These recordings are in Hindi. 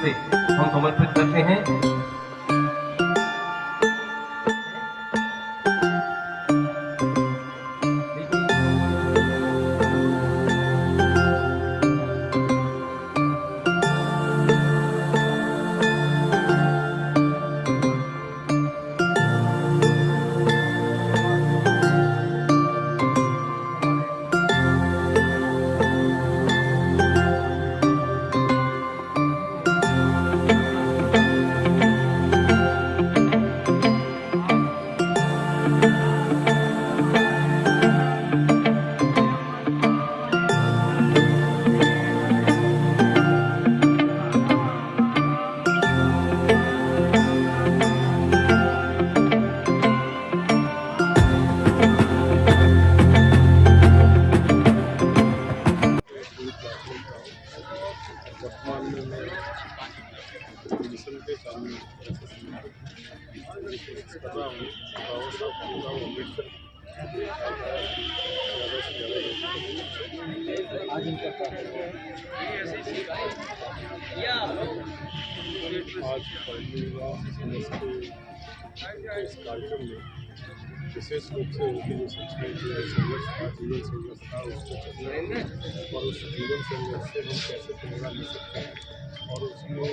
से हम समर्पित करते हैं। मिशन के सामने कर रहा हूँ। बाबा साहब भीमराव अम्बेडकर आज पढ़ने इस कार्यक्रम में विशेष रूप से उनकी जो संस्कृति संघर्ष था, जीवन संघर्ष था, उसको चलना और उस जीवन संघर्ष से हम कैसे प्रेरणा ले सकते हैं और उसमें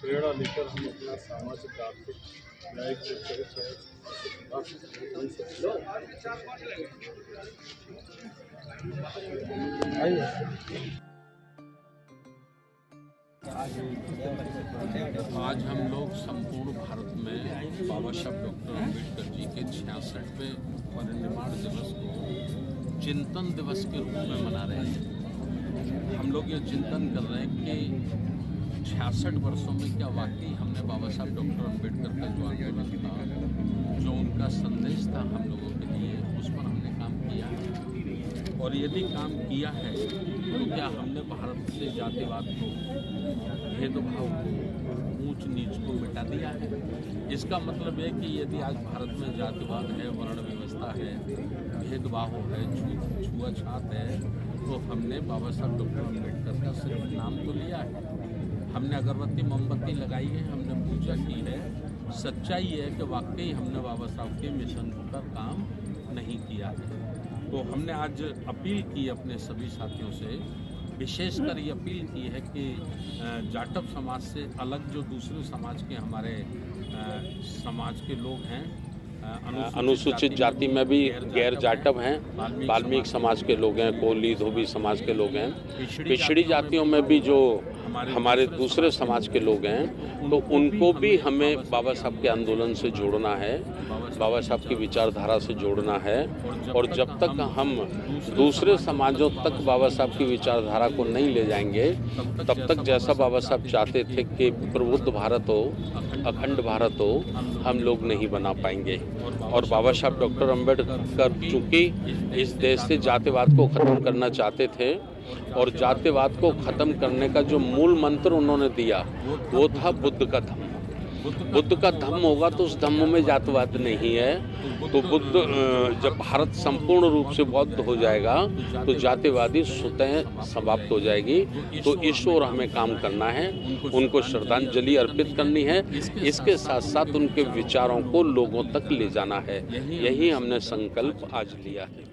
प्रेरणा लेकर हम अपना सामाजिक आर्थिक न्यायिक जो चरित्र है आज हम लोग संपूर्ण भारत में बाबा साहब डॉक्टर अम्बेडकर जी के 66वें परिनिर्वाण दिवस को चिंतन दिवस के रूप में मना रहे हैं। हम लोग ये चिंतन कर रहे हैं कि 66 वर्षों में क्या वाकई हमने बाबा साहब डॉक्टर अम्बेडकर का जो आंदोलन था, जो उनका संदेश था हम लोगों के लिए, उस पर हमने काम किया है। और यदि काम किया है तो क्या हमने भारत से जातिवाद को, भेदभाव को, ऊंच नीच को मिटा दिया है? इसका मतलब है कि यदि आज भारत में जातिवाद है, वर्ण व्यवस्था है, भेदभाव है, छुआछूत है, तो हमने बाबा साहब डॉक्टर अम्बेडकर का सिर्फ नाम तो लिया है, हमने अगरबत्ती मोमबत्ती लगाई है, हमने पूजा की है। सच्चाई है कि वाकई हमने बाबा साहब के मिशन पर काम नहीं किया है। तो हमने आज अपील की अपने सभी साथियों से, विशेषकर ये अपील की है कि जाटव समाज से अलग जो दूसरे समाज के हमारे समाज के लोग हैं, अनुसूचित जाति में भी गैर जाटव हैं, वाल्मीकि समाज के लोग हैं, कोली धोबी समाज के लोग हैं, पिछड़ी जातियों में भी जो हमारे दूसरे समाज के लोग हैं, तो उनको भी हमें बाबा साहब के आंदोलन से जोड़ना है, बाबा साहब की विचारधारा से जोड़ना है। और जब तक हम दूसरे समाजों तक बाबा साहब की विचारधारा को नहीं ले जाएंगे, तब तक जैसा बाबा साहब चाहते थे कि प्रबुद्ध भारत हो, अखंड भारत हो, हम लोग नहीं बना पाएंगे। और बाबा साहब डॉक्टर अम्बेडकर चूँकि इस देश से जातिवाद को ख़त्म करना चाहते थे, और जातिवाद को ख़त्म करने का जो मूल मंत्र उन्होंने दिया वो था बुद्ध का धम्म। बुद्ध का धम्म होगा तो उस धम्म में जातिवाद नहीं है। तो बुद्ध जब भारत संपूर्ण रूप से बौद्ध हो जाएगा तो जातिवादी स्वतः समाप्त हो जाएगी। तो इस ओर हमें काम करना है, उनको श्रद्धांजलि अर्पित करनी है, इसके साथ साथ उनके विचारों को लोगों तक ले जाना है। यही हमने संकल्प आज लिया है।